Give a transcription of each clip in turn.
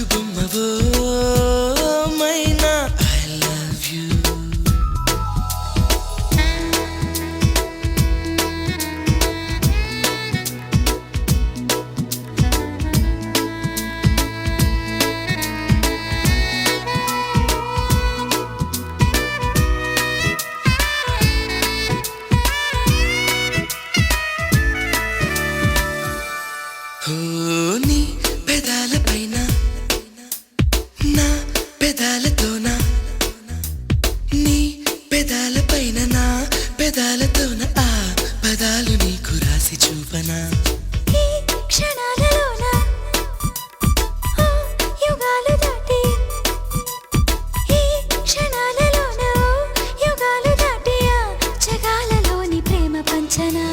గాజు బొమ్మవో మైనా I love you. నీ పెదాల పైన నా పెదాలతోన, నీ పెదాల పైన నా పెదాలతోన ఆ పదాలు నీకు రాసి చూపనా. ఈ క్షణాలలోన ఆ యుగాలు దాటి, ఈ క్షణాలలోన యుగాలు దాటి ఆ జగాలలోని ప్రేమ పంచనా.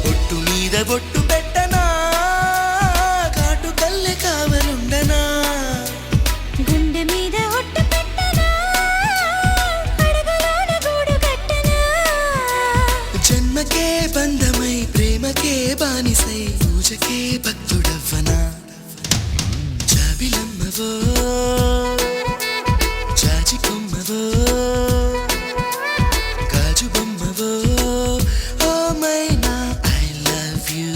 బొట్టు మీద బొట్టు పెట్టనా, కాటు కల్లె కావలుండనా. గుండె మీద ఒట్టు పెట్టనా, అడుగులోన గూడు కట్టనా. జన్మకే బంధమై ప్రేమకే బానిసై పూజకే భక్తుడవ్వనా. జాబిలమ్మవో జాజి కొమ్మవో గాజు బొమ్మవో ఓ మైనా ఐ లవ్ యూ.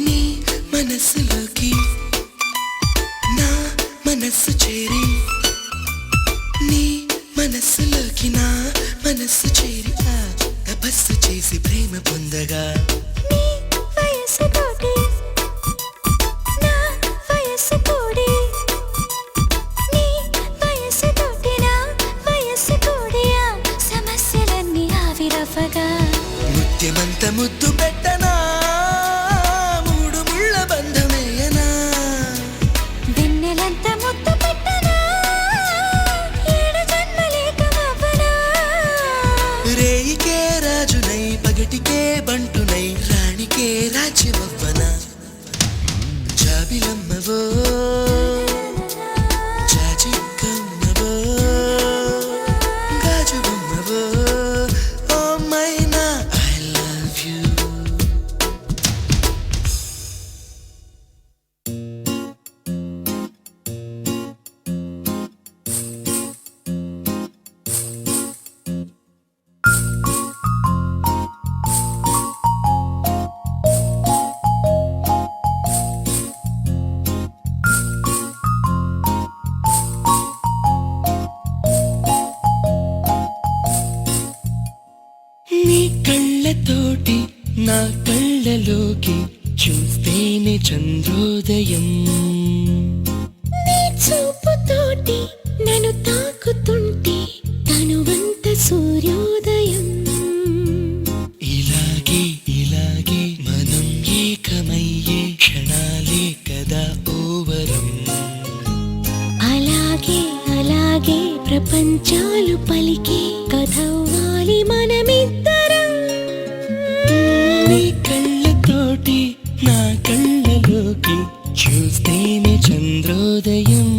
నీ మనస్సులోకి నా మనస్సు చేరి, నీ మనస్సులోకి నా మనస్సు చేరి ఆ తపస్సు చేసి ప్రేమ పొందగా. నీ వయస్సు తోటి నా వయస్సు కూడి, నీ వయస్సు తోటి నా వయస్సు కూడి ఆ సమస్యలన్నీ ఆవిరవ్వగా. ముత్యమంత ముద్దు పెట్టనా, మూడు ముళ్ళ బంధమేయనా. వెన్నెలంత ముద్దు పెట్టనా, ఏడు జన్మలేకమవ్వనా. రేయికే రాజునై పగటికే బంటునై రాణికే రాజ్యమవ్వనా. జాబిలమ్మవో జాజి కొమ్మవో గాజు బొమ్మవో ఓ మైనా ఐ లవ్ యూ. నీ కళ్ళతోటి నా కళ్ళలోకి చూస్తేనే చంద్రోదయం. నీ చూపుతోటి నన్ను తాకుతుంటే తనువంత సూర్యోదయం. ఇలాగే ఇలాగే మనం ఏకమయ్యే క్షణాలే కదా ఓవరం. అలాగే అలాగే ప్రపంచాలు పలికే కథవ్వాలి మనమిద్దరం. నీ కళ్ళతోటి నా కళ్ళలోకి చూస్తేనే చంద్రోదయం.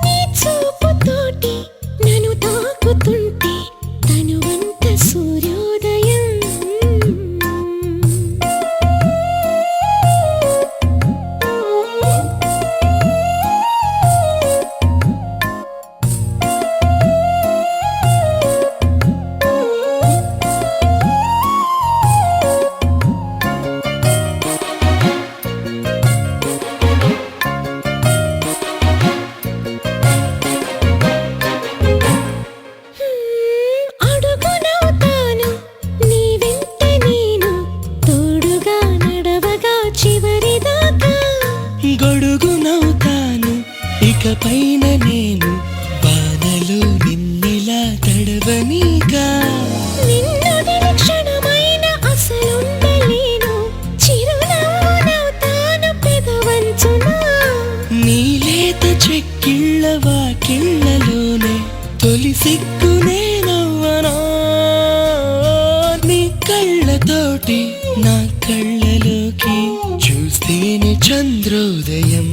నీ చూపుతోటి నన్ను తాకుతుంటే తనువంత సూర్యోదయం. ఇకపైన నేను వానలో నిన్నెలా తడవనీగా నిన్నొదిలి క్షణమైన అసలుండలేను చిరునవ్వు నవ్వుతాను పెదవంచున నీలేత చెక్కిళ్ళ వాకిళ్ళలోనే తొలి సిగ్గునే నవ్వనా నీ కళ్ళతోటి నా కళ్ళలోకి చూస్తేనే చంద్రోదయం